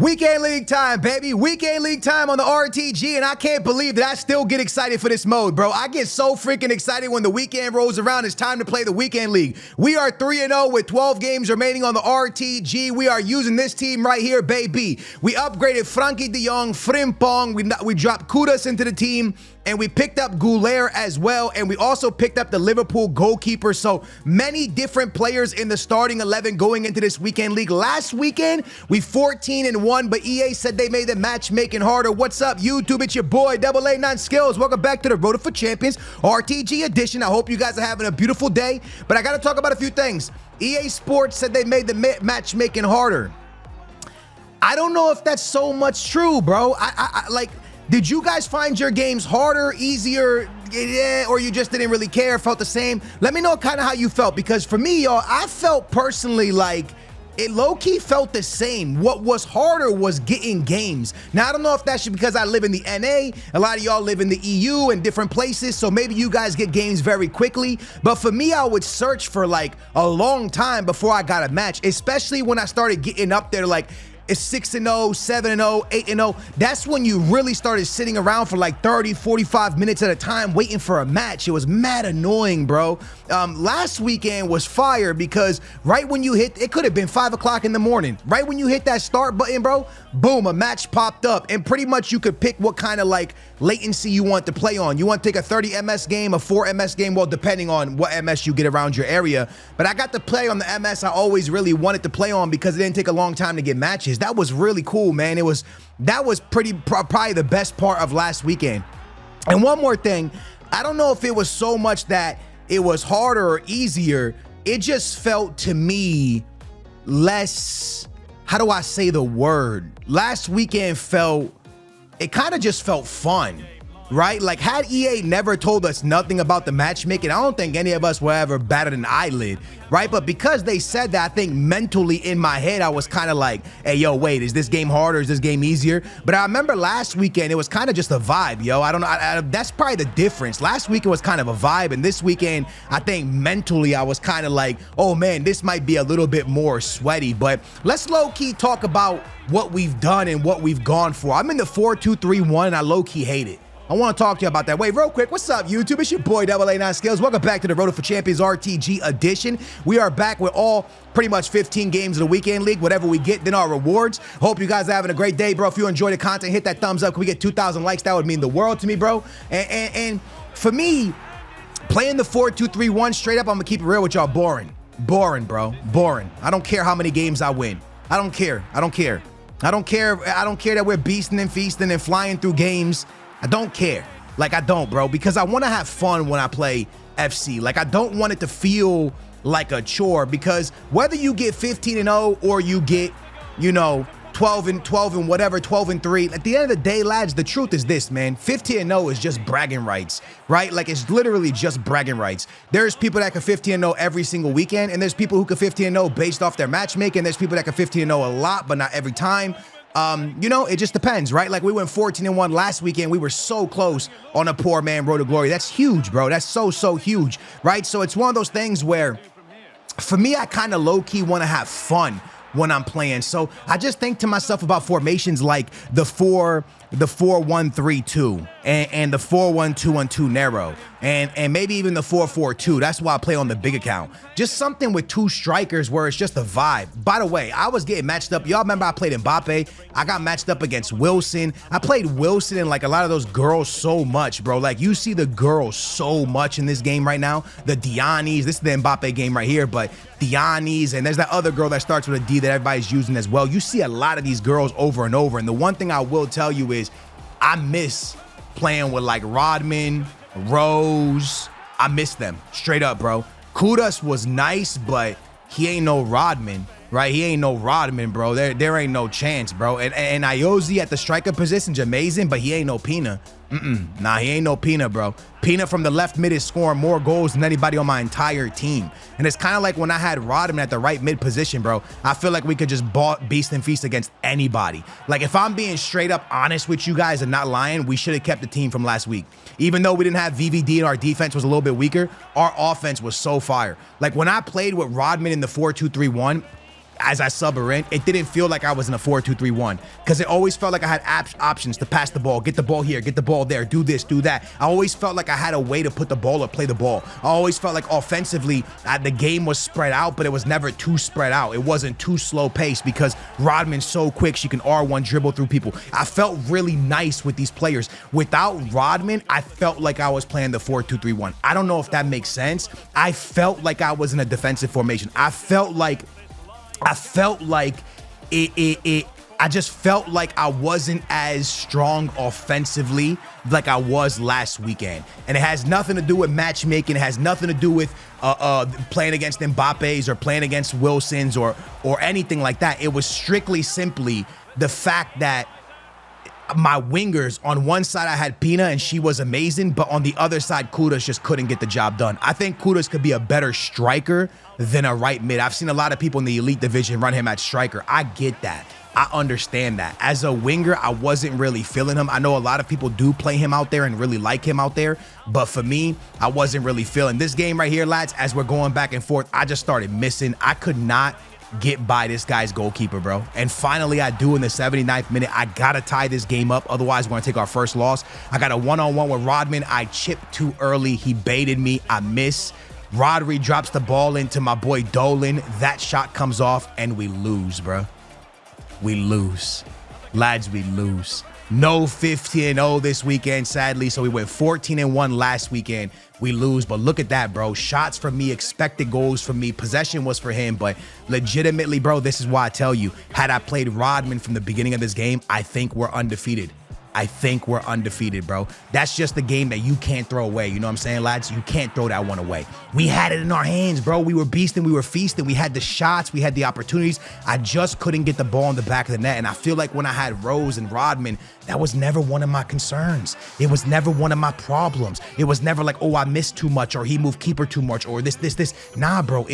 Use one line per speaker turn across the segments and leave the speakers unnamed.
Weekend League time, baby. Weekend League time on the RTG, and I can't believe that I still get excited for this mode, bro. I get so freaking excited when the weekend rolls around. It's time to play the Weekend League. We are 3-0 with 12 games remaining on the RTG. We are using this team right here, baby. We upgraded Frankie de Jong, Frimpong. We dropped Kudas into the team, and we picked up Goulet as well, and we also picked up the Liverpool goalkeeper. So many different players in the starting 11 going into this Weekend League. Last weekend, we 14-1, but EA said they made the matchmaking harder. What's up, YouTube? It's your boy, AA9 Skills. Welcome back to the FUT Champions RTG edition. I hope you guys are having a beautiful day, but I got to talk about a few things. EA Sports said they made the matchmaking harder. I don't know if that's so much true, bro. Like, did you guys find your games harder, easier, or you just didn't really care, felt the same? Let me know kind of how you felt, because for me, y'all, I felt personally like it low-key felt the same. What was harder was getting games. Now, I don't know if that's because I live in the NA. A lot of y'all live in the EU and different places, so maybe you guys get games very quickly. But for me, I would search for like a long time before I got a match, especially when I started getting up there like it's 6-0, 7-0, 8-0. That's when you really started sitting around for like 30, 45 minutes at a time waiting for a match. It was mad annoying, bro. Last weekend was fire because right when you hit, it could have been 5 o'clock in the morning. Right when you hit that start button, bro, boom, a match popped up. And pretty much you could pick what kind of like latency you want to play on. You want to take a 30 MS game, a 4 MS game, well, depending on what MS you get around your area. But I got to play on the MS I always really wanted to play on because it didn't take a long time to get matches. That was really cool, man. That was probably the best part of last weekend. And one more thing, I don't know if it was so much that it was harder or easier. It just felt to me less, how do I say the word? Last weekend it kind of just felt fun, right? Like, had EA never told us nothing about the matchmaking, I don't think any of us would ever batted an eyelid, right? But because they said that, I think mentally in my head, I was kind of like, hey, yo, wait, is this game harder? Is this game easier? But I remember last weekend, it was kind of just a vibe, yo. I don't know. That's probably the difference. Last weekend was kind of a vibe, and this weekend, I think mentally, I was kind of like, oh, man, this might be a little bit more sweaty. But let's low-key talk about what we've done and what we've gone for. I'm in the 4-2-3-1, and I low-key hate it. I want to talk to you about that. Wait, real quick, what's up, YouTube? It's your boy, AA9 Skills. Welcome back to the FUT Champions RTG edition. We are back with all pretty much 15 games of the Weekend League. Whatever we get, then our rewards. Hope you guys are having a great day, bro. If you enjoy the content, hit that thumbs up. Can we get 2,000 likes? That would mean the world to me, bro. And for me, playing the 4-2-3-1 straight up, I'm going to keep it real with y'all, boring. Boring, bro. Boring. I don't care how many games I win. I don't care. I don't care. I don't care that we're beasting and feasting and flying through games. I don't care. Like, I don't, bro, because I want to have fun when I play FC. Like, I don't want it to feel like a chore, because whether you get 15-0 or you get, you know, 12 and whatever, 12-3, at the end of the day, lads, the truth is this, man. 15-0 is just bragging rights, right? Like, it's literally just bragging rights. There's people that can 15-0 every single weekend, and there's people who can 15-0 based off their matchmaking. There's people that can 15-0 a lot, but not every time. You know, it just depends, right? Like, we went 14-1 last weekend. We were so close on a poor man road to glory. That's huge, bro. That's so huge, right? So it's one of those things where, for me, I kind of low-key want to have fun when I'm playing. So I just think to myself about formations like the 4-1-3-2 and the 4-1-2-1-2 narrow and maybe even the 4-4-2. That's why I play on the big account. Just something with two strikers where it's just a vibe. By the way, I was getting matched up. Y'all remember I played Mbappe? I got matched up against Wilson. I played Wilson and like a lot of those girls so much, bro. Like, you see the girls so much in this game right now. The Dianis, this is the Mbappe game right here, but Dianis, and there's that other girl that starts with a D that everybody's using as well. You see a lot of these girls over and over. And the one thing I will tell you is I miss playing with like Rodman, Rose. I miss them straight up, bro. Kudas was nice, but he ain't no Rodman, right? He ain't no Rodman, bro. There ain't no chance, bro. And Iozi at the striker position's amazing, but he ain't no Pina. Nah, he ain't no Pina, bro. Pina from the left mid is scoring more goals than anybody on my entire team. And it's kind of like when I had Rodman at the right mid position, bro. I feel like we could just beast and feast against anybody. Like, if I'm being straight up honest with you guys and not lying, we should have kept the team from last week. Even though we didn't have VVD and our defense was a little bit weaker, our offense was so fire. Like, when I played with Rodman in the 4-2-3-1, as I sub her in, it didn't feel like I was in a 4-2-3-1 because it always felt like I had options to pass the ball, get the ball here, get the ball there, do this, do that. I always felt like I had a way to put the ball or play the ball. I always felt like offensively, the game was spread out, but it was never too spread out. It wasn't too slow paced because Rodman's so quick, she can R1 dribble through people. I felt really nice with these players. Without Rodman, I felt like I was playing the 4-2-3-1. I don't know if that makes sense. I felt like I was in a defensive formation. I just felt like I wasn't as strong offensively like I was last weekend. And it has nothing to do with matchmaking. It has nothing to do with playing against Mbappe's or playing against Wilson's or anything like that. It was strictly simply the fact that my wingers, on one side I had Pina and she was amazing, but on the other side, Kudus just couldn't get the job done. I think Kudus could be a better striker than a right mid. I've seen a lot of people in the elite division run him at striker. I get that. I understand that. As a winger, I wasn't really feeling him. I know a lot of people do play him out there and really like him out there, but for me, I wasn't really feeling this game right here, lads. As we're going back and forth, I just started missing. I could not get by this guy's goalkeeper, bro. And finally, I do in the 79th minute. I gotta tie this game up. Otherwise, we're gonna take our first loss. I got a one-on-one with Rodman. I chipped too early. He baited me. I miss. Rodri drops the ball into my boy Dolan. That shot comes off, and we lose, bro. We lose. Lads, we lose. No 15-0 this weekend, sadly. So we went 14-1 last weekend. We lose, but look at that, bro. Shots for me, expected goals for me. Possession was for him, but legitimately, bro, this is why I tell you, had I played Rodman from the beginning of this game, I think we're undefeated. I think we're undefeated, bro. That's just the game that you can't throw away. You know what I'm saying, lads? You can't throw that one away. We had it in our hands, bro. We were beasting, we were feasting. We had the shots, we had the opportunities. I just couldn't get the ball in the back of the net. And I feel like when I had Rose and Rodman, that was never one of my concerns. It was never one of my problems. It was never like, oh, I missed too much or he moved keeper too much or this. Nah, bro,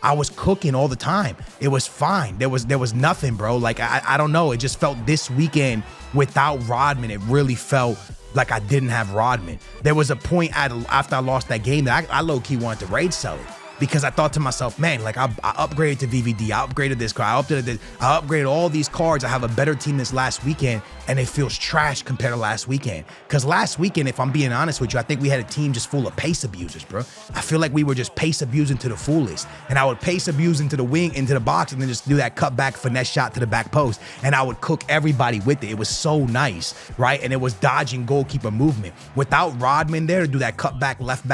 I was cooking all the time. It was fine. There was nothing, bro. Like, I don't know. It just felt this weekend without Rodman, it really felt like I didn't have Rodman. There was a point after I lost that game that I low-key wanted to raid sell it because I thought to myself, man, like I upgraded to VVD, I upgraded this card, I upgraded all these cards. I have a better team this last weekend, and it feels trash compared to last weekend. Because last weekend, if I'm being honest with you, I think we had a team just full of pace abusers, bro. I feel like we were just pace abusing to the fullest. And I would pace abuse into the wing, into the box, and then just do that cut back finesse shot to the back post. And I would cook everybody with it. It was so nice, right? And it was dodging goalkeeper movement. Without Rodman there to do that cut back, left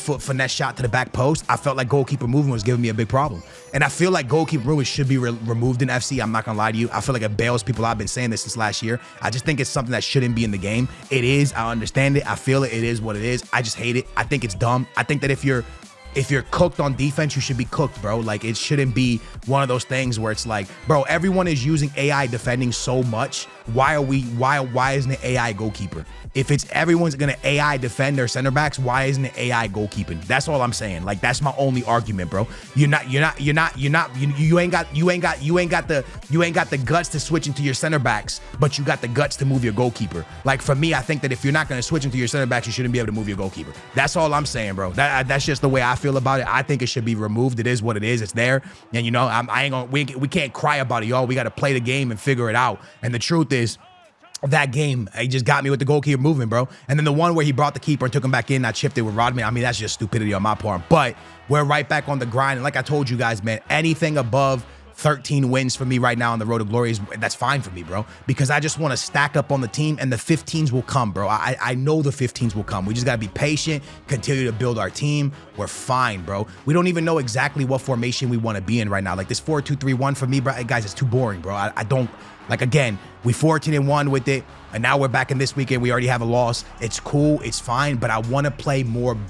foot finesse shot to the back post, I felt like goalkeeper movement was giving me a big problem. And I feel like goalkeeper movement should be removed in FC. I'm not gonna lie to you. I feel like it bails people. I've been saying this since last year. I just think it's something that shouldn't be in the game. It is. I understand it. I feel it. It is what it is. I just hate it. I think it's dumb. I think that if you're cooked on defense, you should be cooked, bro. Like, it shouldn't be one of those things where it's like, bro, everyone is using AI defending so much. Why isn't it AI goalkeeper? If it's everyone's gonna AI defend their center backs, why isn't it AI goalkeeping? That's all I'm saying. Like, that's my only argument, bro. You ain't got the guts to switch into your center backs, but you got the guts to move your goalkeeper. Like, for me, I think that if you're not gonna switch into your center backs, you shouldn't be able to move your goalkeeper. That's all I'm saying, bro. That's just the way I feel about it. I think it should be removed. It is what it is. It's there. And you know, we can't cry about it, y'all. We got to play the game and figure it out. And the truth is, that game, he just got me with the goalkeeper movement, bro. And then the one where he brought the keeper and took him back in, I chipped it with Rodman. I mean, that's just stupidity on my part. But we're right back on the grind. And like I told you guys, man, anything above 13 wins for me right now on the road to glory, that's fine for me, bro, because I just want to stack up on the team, and the 15s will come, bro. I know the 15s will come. We just got to be patient, continue to build our team. We're fine, bro. We don't even know exactly what formation we want to be in right now. Like, this 4-2-3-1 for me, bro, guys, it's too boring, bro. I don't, like, again, we 14-1 with it, and now we're back in this weekend. We already have a loss. It's cool, it's fine, but I want to play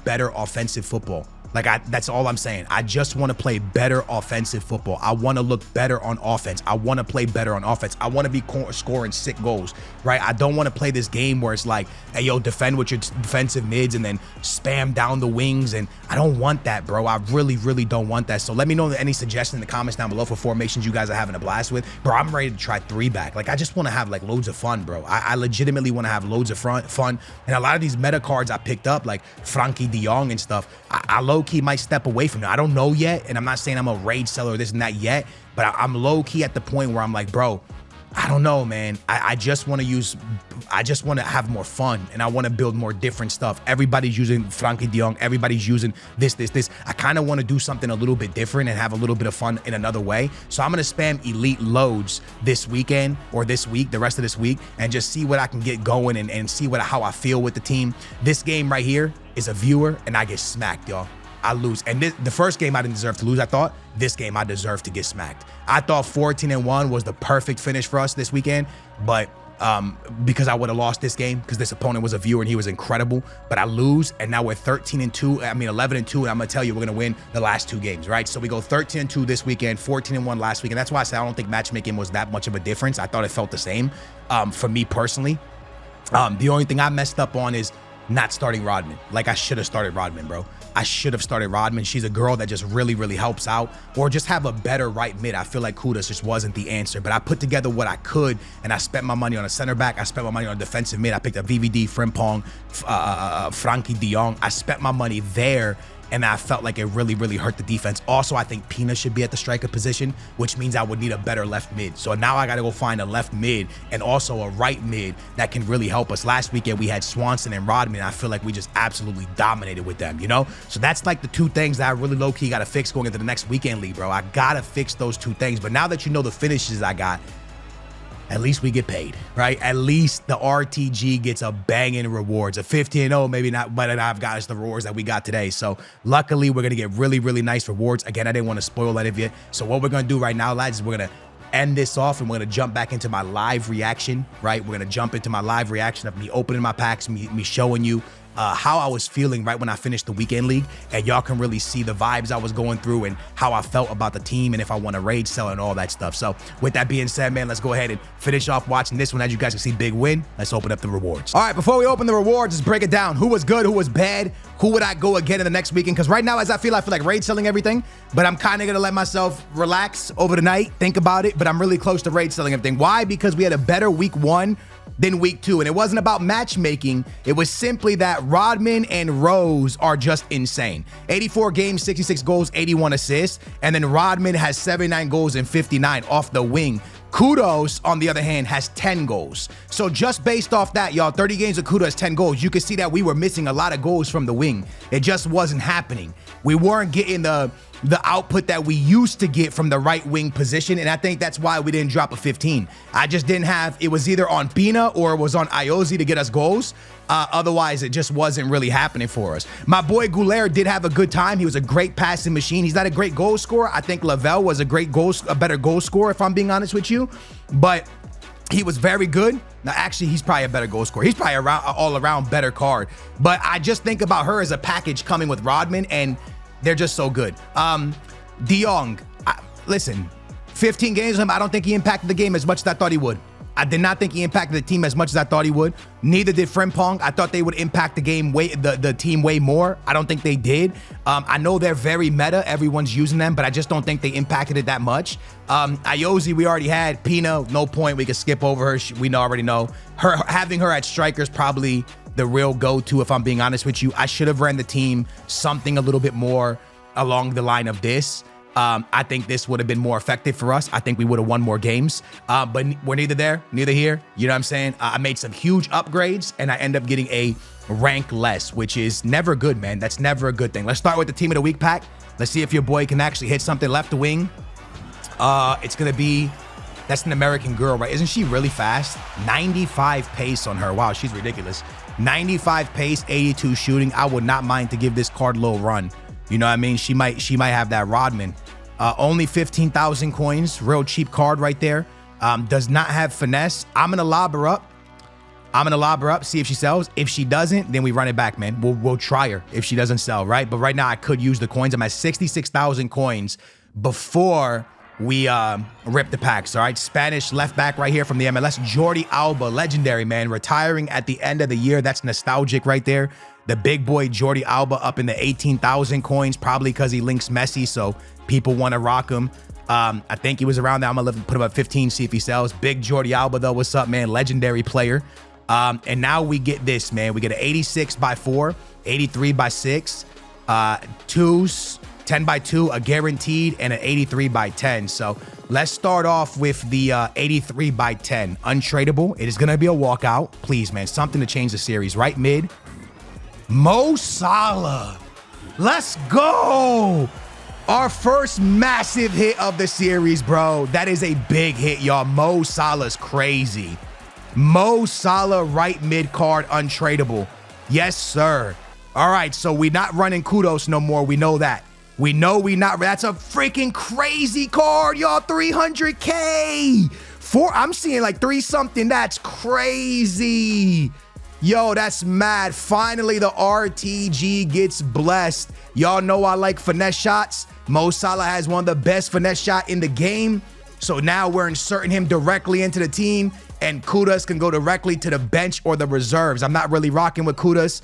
better offensive football. Like, that's all I'm saying. I just want to play better offensive football. I want to look better on offense. I want to play better on offense. I want to be scoring sick goals, right? I don't want to play this game where it's like, hey, yo, defend with your defensive mids and then spam down the wings. And I don't want that, bro. I really, really don't want that. So let me know any suggestions in the comments down below for formations you guys are having a blast with. Bro, I'm ready to try 3-back. Like, I just want to have, like, loads of fun, bro. I legitimately want to have loads of fun. And a lot of these meta cards I picked up, like Frankie de Jong and stuff, I low-key might step away from it. I don't know yet, and I'm not saying I'm a rage seller or this and that yet, but I'm low-key at the point where I'm like, bro, I don't know, man. I just want to have more fun, and I want to build more different stuff. Everybody's using Frankie de Jong. Everybody's using this. I kind of want to do something a little bit different and have a little bit of fun in another way. So I'm going to spam elite loads this weekend or this week, the rest of this week, and just see what I can get going and see how I feel with the team. This game right here is a viewer, and I get smacked, y'all. I lose. And the first game I didn't deserve to lose. I thought this game I deserved to get smacked. I thought 14-1 was the perfect finish for us this weekend, but because I would have lost this game because this opponent was a viewer and he was incredible, but I lose, and now we're 13-2. I mean 11-2, and I'm gonna tell you we're gonna win the last 2 games, right? So we go 13-2 this weekend, 14-1 last weekend. That's why I said I don't think matchmaking was that much of a difference. I thought it felt the same for me personally. The only thing I messed up on is not starting Rodman. Like, I should have started Rodman, bro. I should have started Rodman. She's a girl that just really, really helps out, or just have a better right mid. I feel like Kudos just wasn't the answer, but I put together what I could, and I spent my money on a center back. I spent my money on a defensive mid. I picked up VVD, Frimpong, Frankie de Jong. I spent my money there, and I felt like it really, really hurt the defense. Also, I think Pina should be at the striker position, which means I would need a better left mid. So now I got to go find a left mid and also a right mid that can really help us. Last weekend, we had Swanson and Rodman. I feel like we just absolutely dominated with them, you know? So that's like the 2 things that I really low-key got to fix going into the next weekend league, bro. I got to fix those 2 things. But now that you know the finishes I got, at least we get paid, right? At least the RTG gets a banging rewards. A 15-0, maybe not, but I've got us the rewards that we got today. So luckily, we're going to get really, really nice rewards. Again, I didn't want to spoil that of you. So what we're going to do right now, lads, is we're going to end this off, and we're going to jump back into my live reaction, right? We're going to jump into my live reaction of me opening my packs, me showing you how I was feeling right when I finished the weekend league, and y'all can really see the vibes I was going through and how I felt about the team and if I want to rage sell and all that stuff. So with that being said, man, let's go ahead and finish off watching this one. As you guys can see, big win. Let's open up the rewards. All right, before we open the rewards, let's break it down. Who was good? Who was bad? Who would I go again in the next weekend? Because right now, as I feel like rage selling everything, but I'm kind of going to let myself relax over the night, think about it, but I'm really close to rage selling everything. Why? Because we had a better week 1 than week 2. And it wasn't about matchmaking. It was simply that Rodman and Rose are just insane. 84 games, 66 goals, 81 assists. And then Rodman has 79 goals and 59 off the wing. Kudos, on the other hand, has 10 goals. So just based off that, y'all, 30 games of Kudos, 10 goals. You can see that we were missing a lot of goals from the wing. It just wasn't happening. We weren't getting the output that we used to get from the right wing position, and I think that's why we didn't drop a 15. I just didn't have, it was either on Pina or it was on Iosi to get us goals. Otherwise, it just wasn't really happening for us. My boy Goulet did have a good time. He was a great passing machine. He's not a great goal scorer. I think Lavelle was a better goal scorer, if I'm being honest with you, but he was very good. Now, actually, he's probably a better goal scorer. He's probably all around better card, but I just think about her as a package coming with Rodman, and they're just so good. De Jong, listen, 15 games with him, I don't think he impacted the game as much as I thought he would. I did not think he impacted the team as much as I thought he would. Neither did Frimpong. I thought they would impact the game the team way more. I don't think they did. I know they're very meta. Everyone's using them, but I just don't think they impacted it that much. Iosi, we already had. Pina, no point. We could skip over her. We already know. Having her at striker is probably the real go-to, if I'm being honest with you. I should have ran the team something a little bit more along the line of this. I think this would have been more effective for us. I think we would have won more games, but we're neither there, neither here. You know what I'm saying? I made some huge upgrades, and I end up getting a rank less, which is never good, man. That's never a good thing. Let's start with the team of the week pack. Let's see if your boy can actually hit something left wing. It's going to be, that's an American girl, right? Isn't she really fast? 95 pace on her. Wow, she's ridiculous. 95 pace, 82 shooting. I would not mind to give this card a little run. You know what I mean? She might have that Rodman. Only 15,000 coins. Real cheap card right there. Does not have finesse. I'm going to lob her up. See if she sells. If she doesn't, then we run it back, man. We'll try her if she doesn't sell, right? But right now, I could use the coins. I'm at 66,000 coins before we rip the packs, all right? Spanish left back right here from the MLS. Jordi Alba, legendary, man. Retiring at the end of the year. That's nostalgic right there. The big boy Jordi Alba up in the 18,000 coins, probably because he links Messi, so people want to rock him. I think he was around there. I'm going to put him at 15, see if he sells. Big Jordi Alba, though. What's up, man? Legendary player. And now we get this, man. We get an 86 by 4, 83 by 6. Twos, 10 by 2, a guaranteed, and an 83 by 10. So let's start off with the 83 by 10. Untradeable. It is going to be a walkout. Please, man, something to change the series. Right mid. Mo Salah. Let's go. Our first massive hit of the series, bro. That is a big hit, y'all. Mo Salah's crazy. Mo Salah, right mid card, untradeable. Yes, sir. All right, so we're not running kudos no more. We know that. We know we not. That's a freaking crazy card, y'all. 300K. I'm seeing like 3 something. That's crazy. Yo, that's mad. Finally, the RTG gets blessed. Y'all know I like finesse shots. Mo Salah has one of the best finesse shot in the game. So now we're inserting him directly into the team, and Kudas can go directly to the bench or the reserves. I'm not really rocking with Kudas.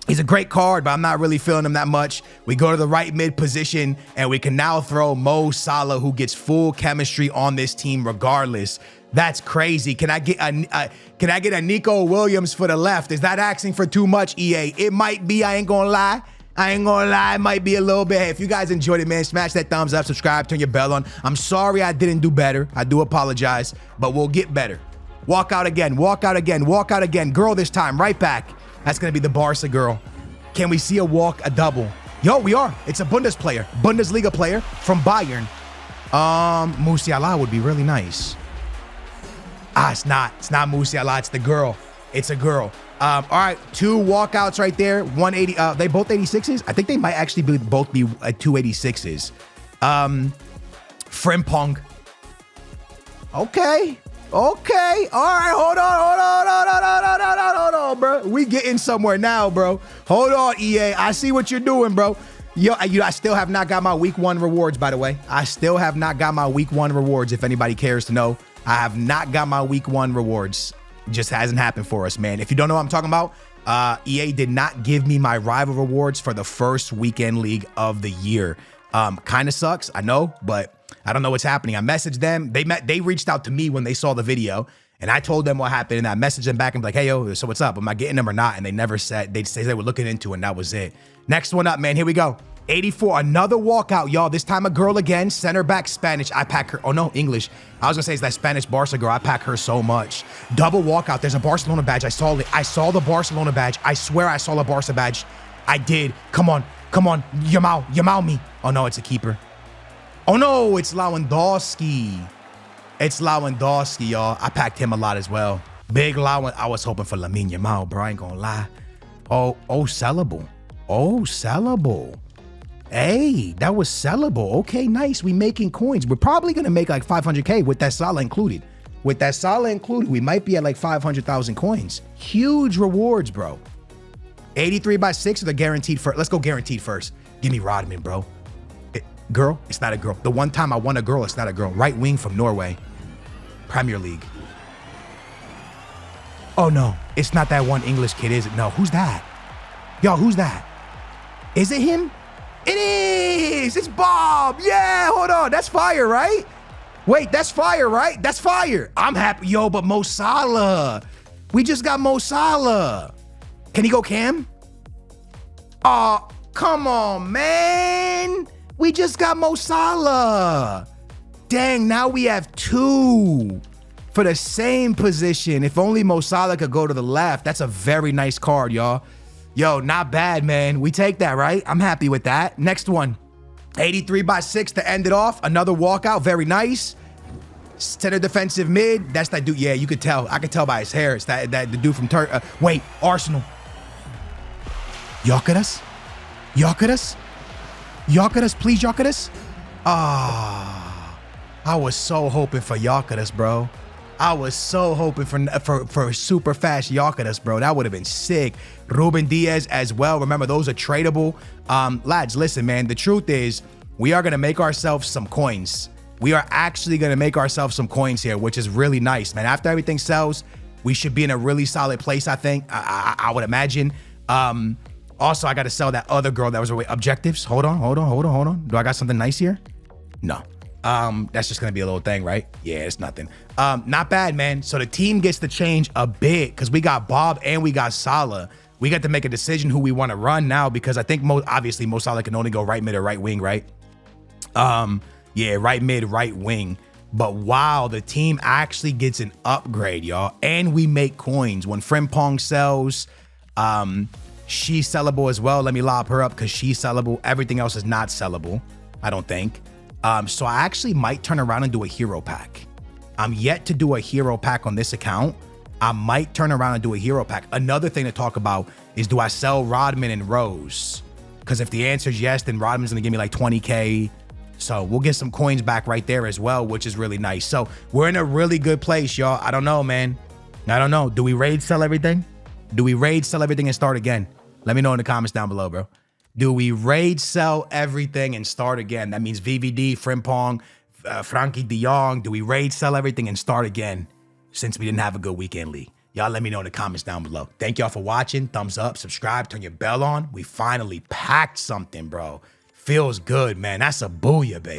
He's a great card, but I'm not really feeling him that much. We go to the right mid position, and we can now throw Mo Salah, who gets full chemistry on this team regardless. That's crazy. Can I get a Nico Williams for the left? Is that asking for too much, EA? It might be. I ain't gonna lie. It might be a little bit. Hey, if you guys enjoyed it, man, smash that thumbs up, subscribe, turn your bell on. I'm sorry I didn't do better. I do apologize, but we'll get better. Walk out again, walk out again, walk out again. Girl this time, right back. That's going to be the Barca girl. Can we see a double? Yo, we are. It's a Bundesliga player from Bayern. Musiala would be really nice. It's not Musiala, it's the girl. It's a girl. All right, 2 walkouts right there. 180. They both 86s. I think they might actually both be 286s. Frimpong. Okay. All right, hold on, bro. We getting somewhere now, bro. Hold on, EA. I see what you're doing, bro. Yo, I still have not got my week 1 rewards, by the way. I still have not got my week 1 rewards, if anybody cares to know. I have not got my week 1 rewards. Just hasn't happened for us, man. If you don't know what I'm talking about, EA did not give me my rival rewards for the first weekend league of the year. Kind of sucks, I know, but I don't know what's happening. I messaged them. They reached out to me when they saw the video, and I told them what happened, and I messaged them back and be like, hey, yo, so what's up? Am I getting them or not? And they never said. They said they were looking into it, and that was it. Next one up, man. Here we go. 84, another walkout, y'all. This time a girl again, center back, Spanish. I pack her. Oh, no, English. I was going to say it's that Spanish Barca girl. I pack her so much. Double walkout. There's a Barcelona badge. I saw it. I saw the Barcelona badge. I swear I saw the Barca badge. I did. Come on. Yamal me. Oh, no, it's a keeper. Oh, no, it's Lewandowski. It's Lewandowski, y'all. I packed him a lot as well. Big Lewandowski. I was hoping for Lamine Yamal, bro. I ain't going to lie. Oh, sellable. Hey, that was sellable. Okay, nice. We making coins. We're probably going to make like 500K with that Salah included. We might be at like 500,000 coins. Huge rewards, bro. 83 by 6 or the guaranteed first. Let's go guaranteed first. Give me Rodman, bro. Girl? It's not a girl. The one time I won a girl, it's not a girl. Right wing from Norway. Premier League. Oh, no. It's not that one English kid, is it? No. Who's that? Yo, who's that? Is it him? It is! It's Bob! Yeah, hold on. That's fire, right? Wait, that's fire, right? That's fire. I'm happy. Yo, but Mo Salah. We just got Mo Salah. Can he go cam? Oh, come on, man. We just got Mo Salah. Dang, now we have 2 for the same position. If only Mo Salah could go to the left. That's a very nice card, y'all. Yo, not bad, man. We take that, right? I'm happy with that. Next one. 83 by 6 to end it off. Another walkout. Very nice. Center defensive mid. That's that dude. Yeah, you could tell. I could tell by his hair. It's that the dude from wait, Arsenal. Gyökeres? Please, Gyökeres? I was so hoping for Gyökeres, bro. I was so hoping for super fast Gyökeres, bro. That would have been sick. Ruben Diaz as well. Remember, those are tradable. Lads, listen, man. The truth is, we are going to make ourselves some coins. We are actually going to make ourselves some coins here, which is really nice, man. After everything sells, we should be in a really solid place, I think. I would imagine. Also, I got to sell that other girl that was away. Objectives. Hold on. Do I got something nice here? No. That's just gonna be a little thing, right? Yeah, it's nothing. Not bad, man. So the team gets to change a bit because we got Bob and we got Salah. we got to make a decision who we want to run now, because I think obviously Mo Salah can only go right mid or right wing, right? Yeah, right mid, right wing. But wow, the team actually gets an upgrade, y'all. And we make coins. When Frimpong sells, she's sellable as well. Let me lob her up because she's sellable. Everything else is not sellable, I don't think. So I actually might turn around and do a hero pack. I'm yet to do a hero pack on this account. I might turn around and do a hero pack. Another thing to talk about is, do I sell Rodman and Rose? Because if the answer is yes, then Rodman's gonna give me like 20K. So we'll get some coins back right there as well, which is really nice. So we're in a really good place, y'all. I don't know, man. I don't know. Do we raid sell everything? Do we raid sell everything and start again? Let me know in the comments down below, bro. Do we raid sell everything and start again? That means VVD, Frimpong, Frankie de Jong. Do we raid sell everything and start again since we didn't have a good weekend league? Y'all let me know in the comments down below. Thank y'all for watching. Thumbs up, subscribe, turn your bell on. We finally packed something, bro. Feels good, man. That's a booyah, baby.